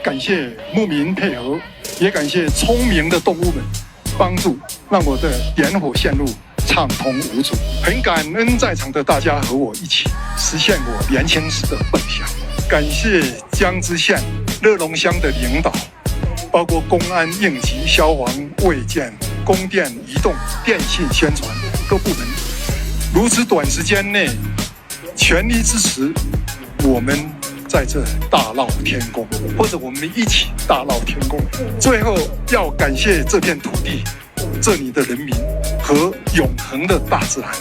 感谢牧民配合，也感谢聪明的动物们帮助，让我的点火线路畅通无阻。很感恩在场的大家和我一起实现我年轻时的梦想。感谢江之县乐龙乡的领导，包括公安、应急、消防、卫健、供电、移动、电信、宣传各部门，如此短时间内全力支持我们在这大闹天宫，或者我们一起大闹天宫。最后要感谢这片土地、这里的人民和永恒的大自然。